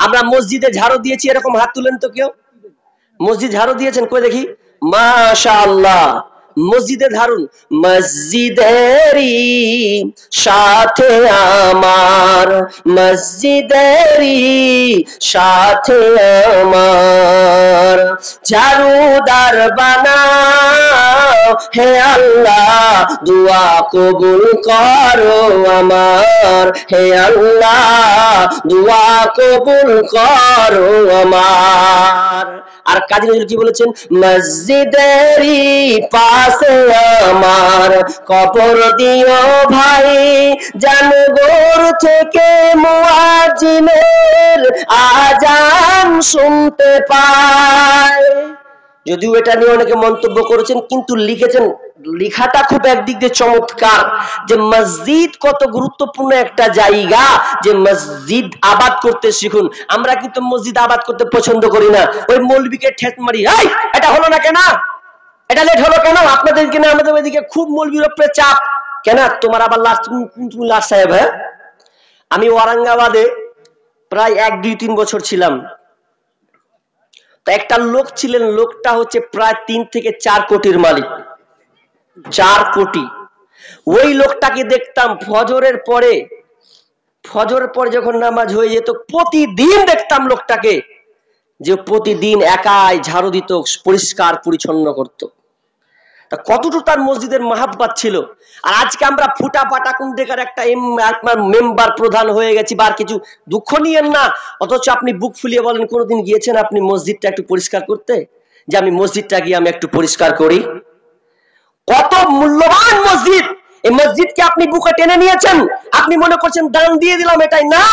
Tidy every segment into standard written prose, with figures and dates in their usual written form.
আমরা মসজিদে ঝাড়ু দিয়েছি এরকম হাত তুলেন তো কেউ? মসজিদ ঝাড়ু দিয়েছেন কই দেখি? মাশাআল্লাহ, মসজিদে ধারুন। মসজিদেরই সাথে আমার, মসজিদেরই সাথে আমার, ঝাড়ুদার বানাও হে আল্লাহ, দুয়া কবুল করো আমার, হে আল্লাহ দুয়া কবুল করো আমার। আর কাজী নজরুল কি বলেছেন? মসজিদেরই পাশে আমার কবর দিও ভাই, জানগোর থেকে মুয়াজ্জিনের আজান শুনতে পায়। যদিও এটা নিয়ে অনেকে মন্তব্য করেছেন, কিন্তু লিখেছেন, লেখাটা খুব একদিক দিয়ে চমৎকার, যে মসজিদ কত গুরুত্বপূর্ণ একটা জায়গা, যে মসজিদ আবাদ করতে শিখুন। আমরা কিন্তু মসজিদ আবাদ করতে পছন্দ করি না, ওই মৌলবীকে ঠেট মারি, এই এটা হলো না কেন, এটা লেট হলো কেন, আপনাদের কিনা আমাদের ওইদিকে খুব মৌলবীর উপরে চাপ কেন, তোমার আবার লাস্ট তুমি লাস্ট সাহেব। হ্যাঁ, আমি ওয়ারাঙ্গাবাদে প্রায় 1-2-3 বছর ছিলাম। একটা লোক ছিলেন, লোকটা হচ্ছে প্রায় 3 থেকে 4 কোটির মালিক, 4 কোটি। ওই লোকটাকে দেখতাম ফজরের পরে যখন নামাজ হয়ে যেত, প্রতিদিন দেখতাম লোকটাকে যে প্রতিদিন একাই ঝাড়ু দিত, পরিষ্কার পরিচ্ছন্ন করত। তা কতটুকু তার মসজিদের মাহাব্বাত ছিল। আর আজকে আমরা ফুটা ফাটা কুন্ডেকার একটা মেম্বার প্রধান হয়ে গেছি, বা কিছু দুঃখ নিয়েন না, অথচ আপনি বুক ফুলিয়ে বলেন কোনোদিন গিয়েছেন আপনি মসজিদটা একটু পরিষ্কার করতে, যে আমি মসজিদটা গিয়ে আমি একটু পরিষ্কার করি? কত মূল্যবান মসজিদ, এই মসজিদকে আপনি বুকে টেনে নিয়েছেন, আপনি মনে করছেন দান দিয়ে দিলাম, এটাই না।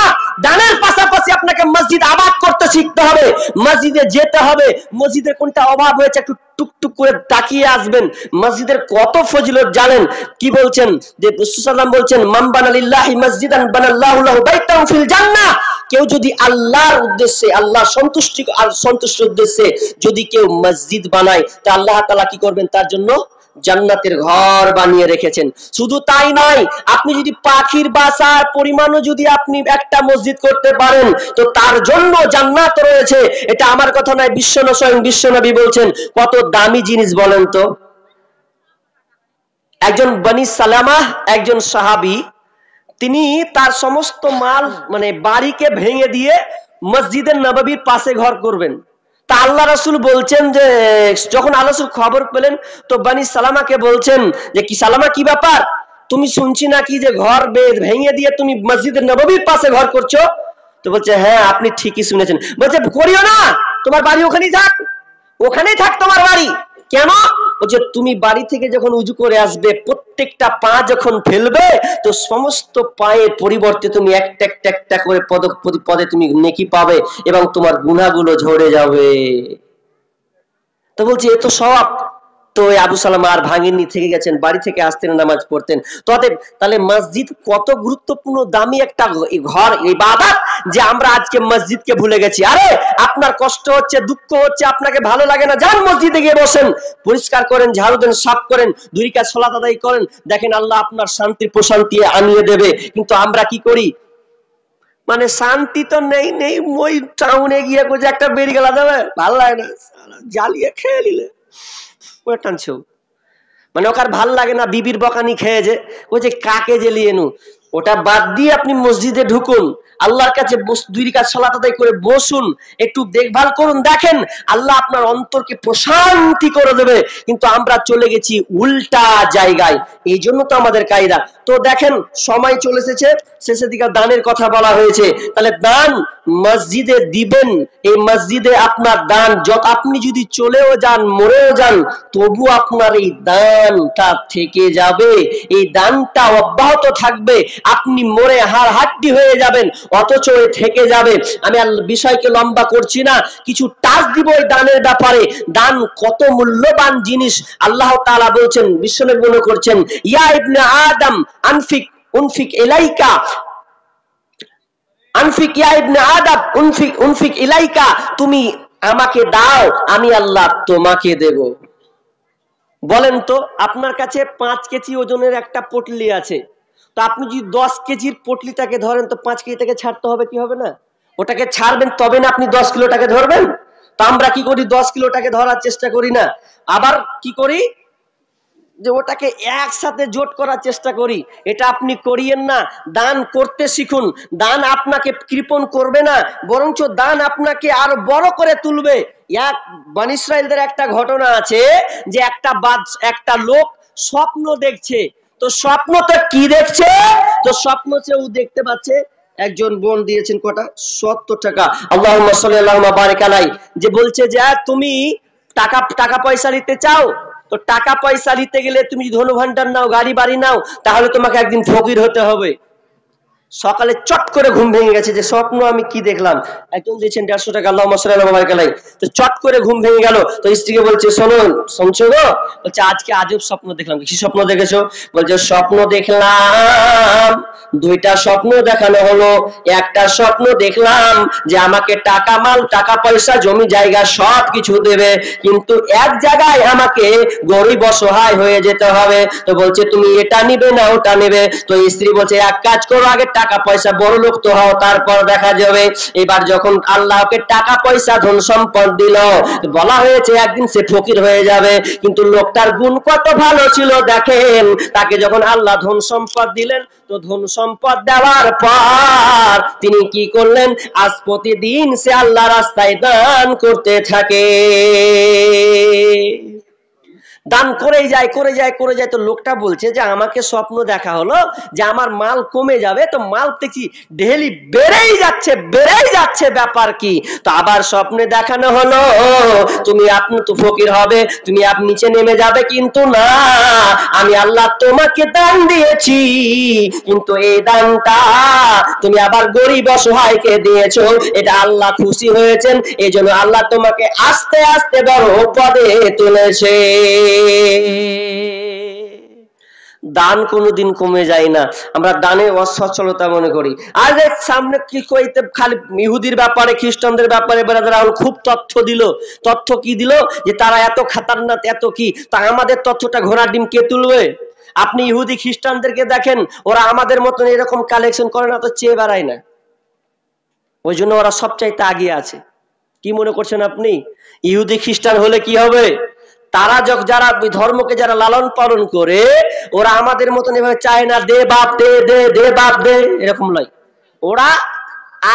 দানের পাশাপাশি আপনাকে মসজিদ আবাদ করতে শিখতে হবে, মসজিদে যেতে হবে, মসজিদের কোনটা অভাব হয়েছে একটু টুকটুক করে তাকিয়ে আসবেন। মসজিদের কত ফজিলত জানেন? কি বলছেন? যে রাসূল সাল্লাল্লাহু আলাইহি বলছেন, মান বানালিল্লাহি মসজিদান বানাল্লাহু লাহু বাইতান ফিল জান্নাহ। কেউ যদি আল্লাহর উদ্দেশ্যে, আল্লাহর সন্তুষ্টির উদ্দেশ্যে যদি কেউ মসজিদ বানায়, তা আল্লাহ তাআলা কি করবেন? তার জন্য জান্নাতের ঘর বানিয়ে রেখেছেন। শুধু তাই নয়, আপনি যদি পাখির বাসার পরিমাণও যদি আপনি একটা মসজিদ করতে পারেন, তো তার জন্য জান্নাত রয়েছে। এটা আমার কথা নয়, স্বয়ং বিশ্বনবী বলছেন। কত দামি জিনিস বলেন তো। একজন বনি সালামা, একজন সাহাবী, তিনি তার সমস্ত মাল মানে বাড়িকে ভেঙে দিয়ে মসজিদে নববীর পাশে ঘর করবেন। তা আল্লাহ রাসূল বলছেন যে, যখন আল্লাহ রাসূল খবর পেলেন, তো বনি সালামাকে বলছেন যে, কি সালামা, কি ব্যাপার? তুমি শুনছি নাকি যে ঘর ভেঙে দিয়ে তুমি মসজিদে নববীর পাশে ঘর করছো? তো বলছে, হ্যাঁ আপনি ঠিকই শুনেছেন। বলছে, করিও না, তোমার বাড়ি ওখানেই থাক, ওখানেই থাক তোমার বাড়ি। কেন? বলছে, তুমি বাড়ি থেকে যখন উজু করে আসবে, প্রত্যেকটা পা যখন ফেলবে, তো সমস্ত পায়ের পরিবর্তে তুমি একটা একটা করে পদে তুমি নেকি পাবে, এবং তোমার গুনাহগুলো ঝরে যাবে। তো বলছে, এ তো সওয়াব। তো আবু সালামা আর ভাঙেননি, থেকে গেছেন, বাড়ি থেকে আসতেন, নামাজ পড়তেন। তাহলে মসজিদ কত গুরুত্বপূর্ণ, দামি একটা ঘর, ইবাদত, যে আমরা আজকে মসজিদকে ভুলে গেছি। আরে আপনার কষ্ট হচ্ছে, দুঃখ হচ্ছে, আপনাকে ভালো লাগে না, যান মসজিদে গিয়ে বসেন, পরিষ্কার করেন, ঝাড়ু দেন, সাফ করেন, 2 রাকাত সালাত আদায় করেন, দেখেন আল্লাহ আপনার শান্তি প্রশান্তি আনিয়ে দেবে। কিন্তু আমরা কি করি? মানে শান্তি তো নেই, ওই টাউনে গিয়ে যে একটা বেরি গেলা যাবে, ভালো লাগে না, জ্বালিয়ে খেয়ে নিলে টানছো, মানে ওকার ভাল লাগে না, বিবির বকানি খেয়ে যে ওই যে কাকে জ্বালিয়ে নু, ওটা বাদ দিয়ে আপনি মসজিদে ঢুকুন, আল্লাহর কাছে 2 রাকাত সালাত আদায় করে বসুন, একটু দেখভাল করুন, দেখেন আল্লাহ আপনার অন্তরকে প্রশান্তি করে দেবে। কিন্তু আমরা চলে গেছি উল্টা জায়গায়, এই জন্য তো আমাদের কায়দা। তো দেখেন সময় চলে এসেছে, শেষের দিকে দানের কথা বলা হয়েছে। তাহলে দান মসজিদে দিবেন, এই মসজিদে আপনার দান, আপনি যদি চলেও যান, মরেও যান, তবু আপনার এই দানটা থেকে যাবে, এই দানটা অব্যাহত থাকবে। আপনি মরে হাড় হাড্ডি হয়ে যাবেন, অথচ থেকে যাবে। আমি বিষয়কে লম্বা করছি না, কিছু টাচ দিব এই দানের ব্যাপারে। দান কত মূল্যবান জিনিস। আল্লাহ তাআলা বলছেন, বিশ্বনবী মনে করছেন, ইয়া ইবনে আদম উনফিক ইলাইকা, আনফিক ইয়া ইবনে আদম উনফিক ইলাইকা, তুমি আমাকে দাও, আমি আল্লাহ তোমাকে দেব। বলেন তো, আপনার কাছে 5 কেজি ওজনের একটা পটলি আছে, তো আপনি যদি 10 কেজির পটলিটাকে ধরেন, তো 5 কেজি থেকে ছাড়তে হবে কি হবে না? ওটাকে ছাড়বেন তবে না আপনি 10 কিলোটাকে ধরবেন। তো আমরা কি করি, 10 কিলোটাকে ধরার চেষ্টা করি না, আবার কি করি যে ওটাকে একসাথে জোট করার চেষ্টা করি। এটা আপনি করিয়েন না, দান করতে শিখুন। দান আপনাকে কৃপণ করবে না, বরঞ্চ দান আপনাকে আরো বড় করে তুলবে। এক বনী ইসরাইলদের একটা ঘটনা আছে যে একটা লোক স্বপ্ন দেখছে। তো স্বপ্নটা কি দেখছে, তো স্বপ্ন ও দেখতে পাচ্ছে একজন বোন দিয়েছেন কটা 70 টাকা, আল্লাহুম্মা সাল্লি আল্লাহুম্মা বারিক আলাই, যে বলছে যে তুমি টাকা পয়সা নিতে চাও, তো টাকা পয়সা নিতে গেলে তুমি ধনু ভান্ডার নাও, গাড়ি বাড়ি নাও, তাহলে তোমাকে একদিন ফকির হতে হবে। সকালে চট করে ঘুম ভেঙে গেছে, যে স্বপ্ন আমি কি দেখলাম, একজন দিয়েছেন 150 টাকা, আল্লাহুম্মা সাল্লি আল্লাহুম্মা বারিক আলাই। তো চট করে ঘুম ভেঙে গেল। তো স্ত্রীকে বলছে, শোনো, শুনছো গো? বলছে আজকে আজব স্বপ্ন দেখলাম। কি স্বপ্ন দেখেছো? বলছে স্বপ্ন দেখলাম, দুইটা স্বপ্ন দেখানো হলো। একটা স্বপ্ন দেখলাম যে আমাকে টাকা মাল, টাকা পয়সা, জমি জায়গা সব কিছু দেবে, কিন্তু এক জায়গায় আমাকে গরিব অসহায় হয়ে যেতে হবে। তো বলছে তুমি এটা নিবে না ওটা নিবে? তো স্ত্রী বলছে এক কাজ করো, আগে টাকা পয়সা বড় লোক তো হও, তারপর দেখা যাবে। এবার যখন আল্লাহকে টাকা পয়সা ধন সম্পদ দিল, বলা হয়েছে একদিন সে ফকির হয়ে যাবে, কিন্তু লোকটার গুণ কত ভালো ছিল দেখেন। তাকে যখন আল্লাহ ধন সম্পদ দিলেন, তো ধন সম্পদ দেওয়ার পর তিনি কি করলেন, আজ প্রতিদিন সে আল্লাহ রাস্তায় দান করতে থাকে। দান করেই যায়। তো লোকটা বলছে যে আমাকে স্বপ্ন দেখা হলো যে আমার মাল কমে যাবে, তো মাল দেখি ডেইলি বেড়েই যাচ্ছে, ব্যাপার কি? তো আবার স্বপ্নে দেখানো হলো আপনি তো ফকির হবে, তুমি নিচে নেমে যাবে, কিন্তু না, আমি আল্লাহ তোমাকে দান দিয়েছি, কিন্তু এই দানটা তুমি আবার গরিব অসহায়কে দিয়েছো, এটা আল্লাহ খুশি হয়েছেন, এই জন্য আল্লাহ তোমাকে আস্তে আস্তে বড় পদে তুলেছে। দান কোনোদিন কমে যায় না, আমরা দানে অসচ্ছলতা মনে করি। আর সামনে কি কইতে খালি ইহুদির ব্যাপারে, খ্রিস্টানদের ব্যাপারে রাহুল খুব তথ্য কি দিল যে তারা এত খাতারনাক, এত কি, তা আমাদের তথ্যটা ঘোড়ার ডিম কে তুলবে? আপনি ইহুদি খ্রিস্টানদেরকে দেখেন, ওরা আমাদের মতন এরকম কালেকশন করে না, তো চেয়ে বেড়ায় না, ওই জন্য ওরা সবচাইতে আগে আছে। কি মনে করছেন আপনি? ইহুদি খ্রিস্টান হলে কি হবে? তারা যারা ধর্মকে যারা লালন পালন করে, ওরা আমাদের মতন এভাবে চায় না দে বাপ দে, দে দে বাপ দে, এরকম নয়। ওরা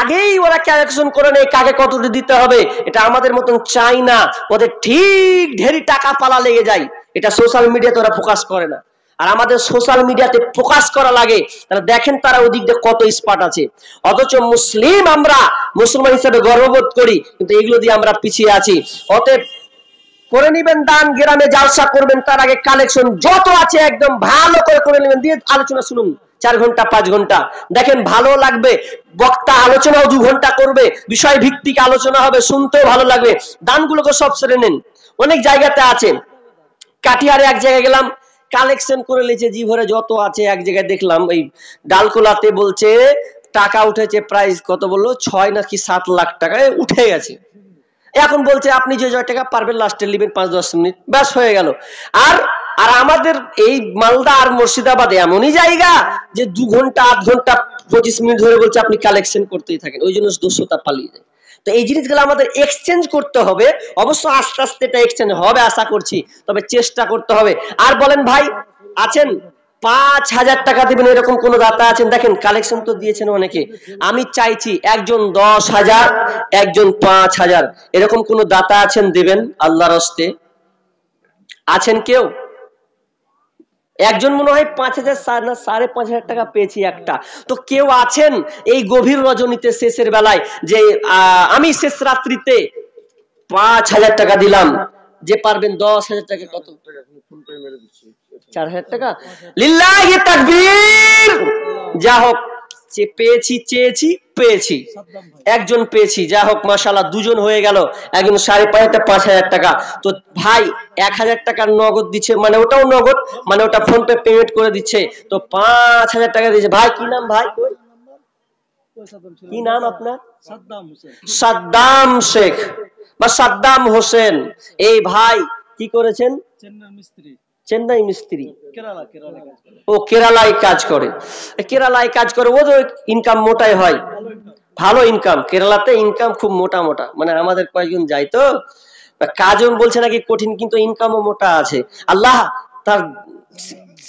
আগেই ক্যালকুলেশন করে নেয় কাকে কতটা দিতে হবে, এটা আমাদের মতন চাই না। ওদের ঠিক ঢেরি টাকা পালা লেগে যায়, এটা সোশ্যাল মিডিয়াতে ওরা ফোকাস করে না, আর আমাদের সোশ্যাল মিডিয়াতে ফোকাস করা লাগে। তাহলে দেখেন তারা ওই দিক দিয়ে কত স্পার্ট আছে, অথচ আমরা মুসলমান হিসেবে গর্ববোধ করি, কিন্তু এগুলো দিয়ে আমরা পিছিয়ে আছি। অতএব করে নিবেন দান, গ্রামে জালসা করবেন, তার আগে কালেকশন যত আছে একদম ভালো করে নেবেন, দিয়ে আলোচনা শুনুন 4 ঘন্টা 5 ঘন্টা, দেখেন ভালো লাগবে। বক্তা আলোচনাও 2 ঘন্টা করবে, বিষয় ভিত্তিক আলোচনা হবে, শুনতেও ভালো লাগবে। দানগুলোকে সব সেরে নেন। অনেক জায়গাতে আছে, কাটিহারে এক জায়গায় গেলাম, কালেকশন করে নিয়েছে জি ভরে যত আছে। এক জায়গায় দেখলাম এই ডালকোলাতে বলছে টাকা উঠেছে, প্রাইস কত বললো 6 নাকি 7 লাখ টাকায় উঠে গেছে। এখন বলছে আপনি যে টাকা পারবেন লাস্টে নেবেন 5-10 মিনিট, ব্যাস হয়ে গেল। আর আমাদের এই মালদা আর মুর্শিদাবাদে এমনই জায়গা যে 2 ঘন্টা 8 ঘন্টা 25 মিনিট ধরে বলছে আপনি কালেকশন করতেই থাকেন, ওই জন্য দস্যুতা পালিয়ে যায়। তো এই জিনিসগুলো আমাদের এক্সচেঞ্জ করতে হবে, অবশ্য আস্তে আস্তে এটা এক্সচেঞ্জ হবে আশা করছি, তবে চেষ্টা করতে হবে। আর বলেন ভাই, আছেন 5,000 টাকা দিবেন এরকম কোন দাতা আছেন? দেখেন কালেকশন তো দিয়েছেন অনেকে, আমি চাইছি একজন 10,000, একজন 5,000, এরকম কোন দাতা আছেন দিবেন আল্লাহর হস্তে? আছেন কেউ? একজন মনে হয় 5,000 না 5,500 টাকা পেয়েছি একটা। তো কেউ আছেন এই গভীর রজনীতে শেষের বেলায় যে আমি শেষ রাত্রিতে 5,000 টাকা দিলাম, যে পারবেন 10,000 টাকা, কত 4,000 টাকা, লিল্লাহি তাকবীর। যা হোক, পেয়েছি একজন পেয়েছি, যা হোক মাশাআল্লাহ, 2 জন হয়ে গেল, একজন 5,500 5,000 টাকা। তো ভাই 1,000 টাকার নগদ দিচ্ছে, মানে ওটাও নগদ, মানে ওটা ফোন পে পেমেন্ট করে দিচ্ছে, তো 5,000 টাকা দিচ্ছে। ভাই কি নাম? ভাই কি নাম আপনার? সাদ্দাম শেখ বা সাদ্দাম হোসেন। এই ভাই কি করেছেন? চেন্নাই মিস্ত্রি, ও কেরালায় কাজ করে, ও তো ইনকাম মোটাই হয়, ভালো ইনকাম, কেরালাতে ইনকাম খুব মোটা মোটা, মানে আমাদের কয়েকজন যায় তো কাজও বলছে নাকি কঠিন, কিন্তু ইনকামও মোটা আছে। আল্লাহ তার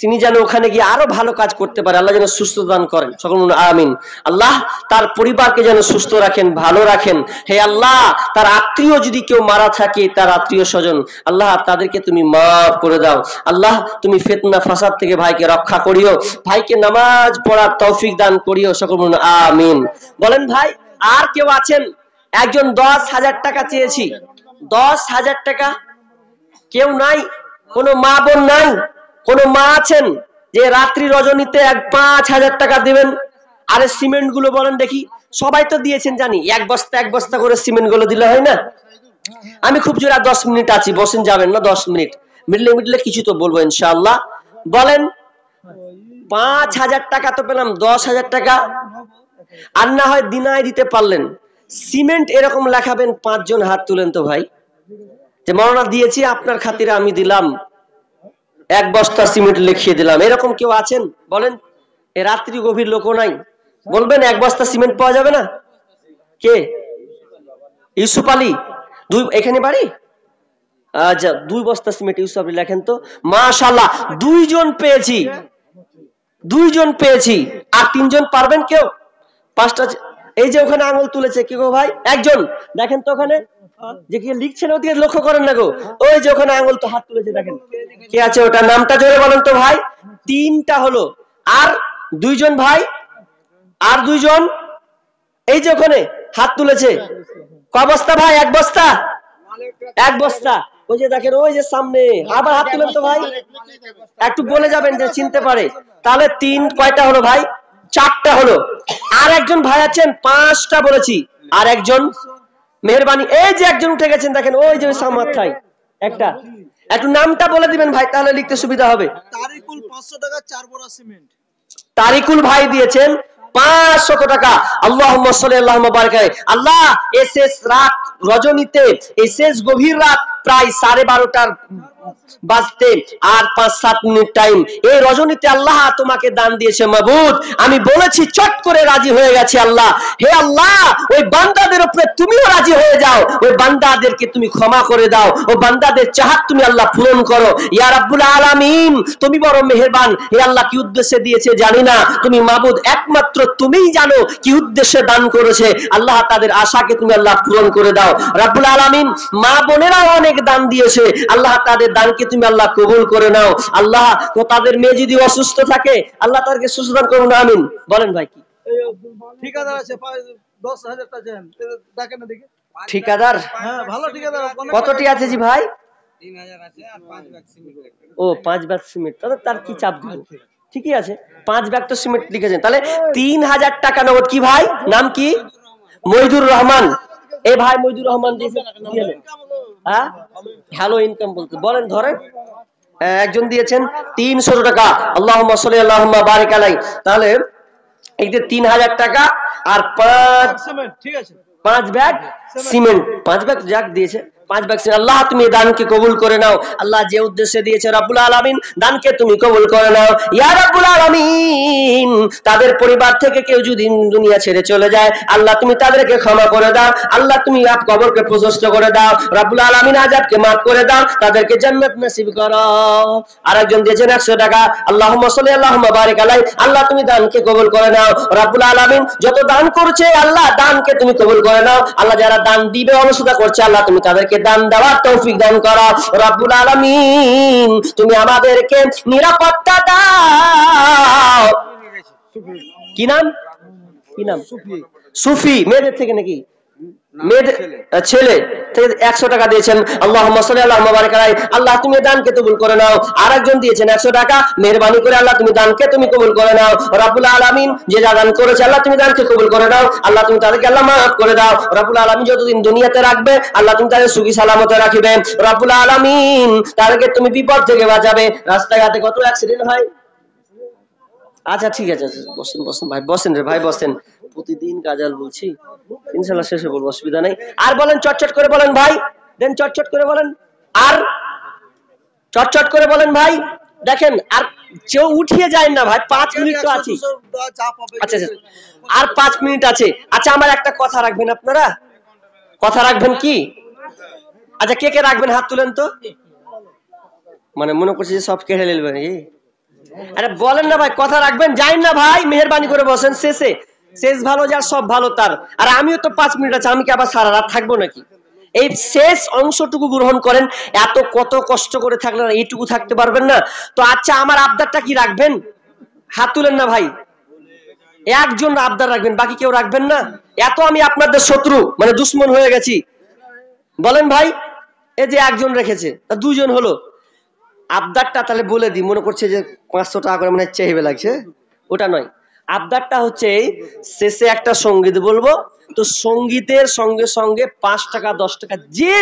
তিনি যেন ওখানে গিয়ে আরো ভালো কাজ করতে পারে, আল্লাহ যেন সুস্থ দান করেন, সকল আমিন। আল্লাহ তার পরিবারকে যেন সুস্থ রাখেন, ভালো রাখেন। হে আল্লাহ, তার আত্মীয় যদি কেউ মারা থাকে, তার আত্মীয় স্বজন, আল্লাহ তাদেরকে তুমি মাফ করে দাও। আল্লাহ তুমি ফিতনা ফাসাদ থেকে ভাইকে রক্ষা করিও, ভাইকে নামাজ পড়ার তৌফিক দান করিও, সকল আমিন। বলেন ভাই, আর কেউ আছেন? একজন 10,000 টাকা চেয়েছি, 10,000 টাকা। কেউ নাই? কোন মা বোন নাই? কোন মা আছেন যে রাত্রি রজনীতে 5,000 টাকা দিবেন? আরে সিমেন্ট গুলো বলেন দেখি। সবাই তো দিয়েছেন জানি, এক বস্তা করে সিমেন্ট গুলো দিলে হয় না? আমি খুব জোরে 10 মিনিট আছি, বসেন, যাবেন না 10 মিনিট, মিডলে কিছু তো বলবো ইনশাআল্লাহ। বলেন 5,000 টাকা তো পেলাম, 10,000 টাকা আর না হয় দিনায় দিতে পারলেন। সিমেন্ট এরকম লেখাবেন, 5 জন হাত তুলেন তো ভাই, যে মাওলানা দিয়েছি আপনার খাতিরে আমি দিলাম, 1 বস্তা সিমেন্ট লিখিয়ে দিলাম। এরকম কেউ আছেন? বলেন। এ রাত্রি গভীর লোক নাই, বলবেন 1 বস্তা সিমেন্ট পাওয়া যাবে না? কে? ইউসুফ আলী, এখানে বাড়ি? আচ্ছা, 2 বস্তা সিমেন্ট ইউসুফ আলী লেখেন তো। মাশাআল্লাহ, 2 জন পেয়েছি, 2 জন পেয়েছি। আর 3 জন পারবেন কেউ? 5টা। এই যে ওখানে আঙুল তুলেছে কে গো ভাই? একজন দেখেন তো ওখানে, যে কি লিখছেন ওদিকে লক্ষ্য করেন না গো, ওই যে ওখানে আঙুল তো হাত তুলেছে, দেখেন কে আছে ওটা, নামটা জোরে বলেন তো ভাই। 3টা হলো। আর 2 জন ভাই, আর 2 জন এই যে ওখানে হাত তুলেছে। ক বস্তা ভাই? 1 বস্তা, 1 বস্তা। ওই যে দেখেন, ওই যে সামনে আবার হাত তুলেন তো ভাই, একটু বলে যাবেন যে চিনতে পারে। তাহলে 3 কয়টা হলো ভাই? 4টা হলো। আর একজন ভাই আছেন, 5টা বলেছি। আর একজন মেহেরবানি, এই যে একজন উঠে গেছেন, দেখেন ওই যে সামাথায় একটা, একটু নামটা বলে দিবেন ভাই, তাহলে লিখতে সুবিধা হবে। তারিকুল 500 টাকা 4 বড়া সিমেন্ট। তারিকুল ভাই দিয়েছেন 500 টাকা। আল্লাহুম্মা সাল্লি আল্লাহুম্মা বারিক আলাইহি। আল্লাহ এসএস রাত রজনীতে, এসএস গভীর রাত প্রায় 12:30টার বাজতে আর 5-7 মিনিট টাইম, এই রজনীতে আল্লাহ তোমাকে দান দিয়েছে মাবুদ। আমি বলেছি চট করে রাজি হয়ে গেছে আল্লাহ। হে আল্লাহ, ওই বান্দাদের উপরে তুমিও রাজি হয়ে যাও, ওই বান্দাদেরকে তুমি ক্ষমা করে দাও, ও বান্দাদের চাহাত তুমি আল্লাহ পূরণ করো ইয়া রাব্বুল আলামিন। তুমি বড় মেহেরবান। হে আল্লাহ, কি উদ্দেশ্যে দিয়েছে জানি না, তুমি মাবুদ একমাত্র তুমিই জানো কি উদ্দেশ্যে দান করেছে। আল্লাহ তাদের আশাকে তুমি আল্লাহ পূরণ করে দাও রাব্বুল আলামিন। মা বোনেরাও অনেক দান দিয়েছে, আল্লাহ তাদের দানকে তুমি আল্লাহ কবুল করে নাও। আল্লাহ তাদের মেয়ে যদি অসুস্থ থাকে, আল্লাহ তাদেরকে সুস্থ দান করুন, আমিন। বলেন ভাই। কি ঠিকাদার আছে 10,000 টাকা দেন, দেখেন না দেখি। ঠিকাদার? হ্যাঁ, ভালো ঠিকাদার। কতটি আছে জি ভাই? 3000 আছে আর 5 ব্যাগ সিমেন্ট। ও 5 ব্যাগ সিমেন্ট, তাহলে তার কি চাপ দিব? ঠিকই আছে, 5 ব্যাগ তো সিমেন্ট লিখেছেন, তাহলে 3000 টাকা নগদ। কি ভাই নাম কি? মইদুর রহমান। এই ভাই মইদুর রহমান দিয়েছেন, হ্যাঁ ভালো ইনকাম বলতে। বলেন ধরেন, একজন দিয়েছেন 300 টাকা। আল্লাহুম্মা সাল্লি আল্লাহুম্মা বারিক আলাইহি। তাহলে এই যে 3000 টাকা আর 5 সিমেন্ট, ঠিক আছে, 5 ব্যাগ সিমেন্ট, 5 ব্যাগ যাক দিয়েছে, 5 ব্যাগ সিমেন্ট। আল্লাহ তুমি দানকে কবুল করে নাও। আল্লাহ যে উদ্দেশ্যে দিয়েছে রাব্বুল আলামিন, দানকে তুমি কবুল করে নাও ইয়া রাব্বুল আলামিন। তাদের পরিবার থেকে কেউ যদি দুনিয়া ছেড়ে চলে যায়, আল্লাহ তুমি তাদেরকে ক্ষমা করে দাও। আল্লাহ তুমি কবরকে প্রশস্ত করে দাও রাব্বুল আলামিন। আযাবকে maaf করে দাও, তাদেরকে জান্নাত নসিব করো। আরেকজন দিয়েছেন 100 টাকা। আল্লাহুম্মা সাল্লি আল্লাহুম্মা বারিক আলাইহি। আল্লাহ তুমি দানকে কবুল করে নাও রাব্বুল আলামিন। যত দান করছে আল্লাহ দানকে তুমি কবুল করে নাও। আল্লাহ যারা দান দিবে অলসতা করছে, আল্লাহ তুমি তাদেরকে দান দেওয়ার তৌফিক দান করো রাব্বুল আলামিন। তুমি আমাদেরকে নিরাপত্তা দাও। কি নাম? কি নাম? সুফি। মেয়েদের থেকে নাকি? মেয়েদের ছেলে থেকে 100 টাকা দিয়েছেন। আল্লাহুম্মা সাল্লি আল্লাহুম্মা বারিক আলাইহি। আল্লাহ তুমি দানকে কবুল করে নাও। আরেকজন দিয়েছেন 100 টাকা। মেহেরবানি করে আল্লাহ তুমি দানকে তুমি কবুল করে নাও রাব্বুল আলামিন। যে যা দান করেছে আল্লাহ তুমি দানকে কবুল করে নাও। আল্লাহ তুমি তাদেরকে আল্লাহ maaf করে দাও রাব্বুল আলামিন। যতদিন দুনিয়াতে রাখবে আল্লাহ তুমি তাদের সুখী সালামতে রাখিবে রাব্বুল আলামিন। তাদেরকে তুমি বিপদ থেকে বাঁচাবে। রাস্তাঘাটে কত অ্যাক্সিডেন্ট হয়। আচ্ছা ঠিক আছে, বসেন বসেন ভাই, বসেন রে ভাই, বসেন। প্রতিদিন গাজাল বলছি, ইনশাআল্লাহ শেষে বলবো, অসুবিধা নাই। আর বলেন, চটচট করে বলেন ভাই, দেন চটচট করে বলেন, আর চটচট করে বলেন ভাই। দেখেন আর কেউ উঠিয়ে যায় না ভাই, 5 মিনিট তো আছে। আচ্ছা আচ্ছা, আর 5 মিনিট আছে। আচ্ছা আমার একটা কথা রাখবেন আপনারা, কথা রাখবেন কি? আচ্ছা কে কে রাখবেন হাত তুলেন তো, মানে মনে করছি যে সব কেড়ে নিলবেন। আরে বলেন না ভাই, কথা রাখবেন, যাই না ভাই, মেহেরবানি করে বসেন, শেষে শেষ ভালো যার সব ভালো তার। আর আমিও তো 5 মিনিট আছে, আমি কি আবার সারা রাত থাকবো নাকি? এই শেষ অংশটুকু গ্রহণ করেন, এত কত কষ্ট করে থাকলেন এইটুকু থাকতে পারবেন না তো? আচ্ছা আমার আবদারটা কি রাখবেন? হাত তুলেন না ভাই, একজন আবদার রাখবেন, বাকি কেউ রাখবেন না? এত আমি আপনাদের শত্রু মানে দুশ্মন হয়ে গেছি? বলেন ভাই, এই যে একজন রেখেছে, দুজন হলো। আবদারটা তাহলে বলে দিই, মনে করছে যে 500 টাকা করে মানে চেয়ে লাগছে, ওটা নয়। আবদারটা হচ্ছে শেষে একটা সঙ্গীত বলবো, তো সঙ্গীতের সঙ্গে সঙ্গে 5 টাকা 10 টাকা যে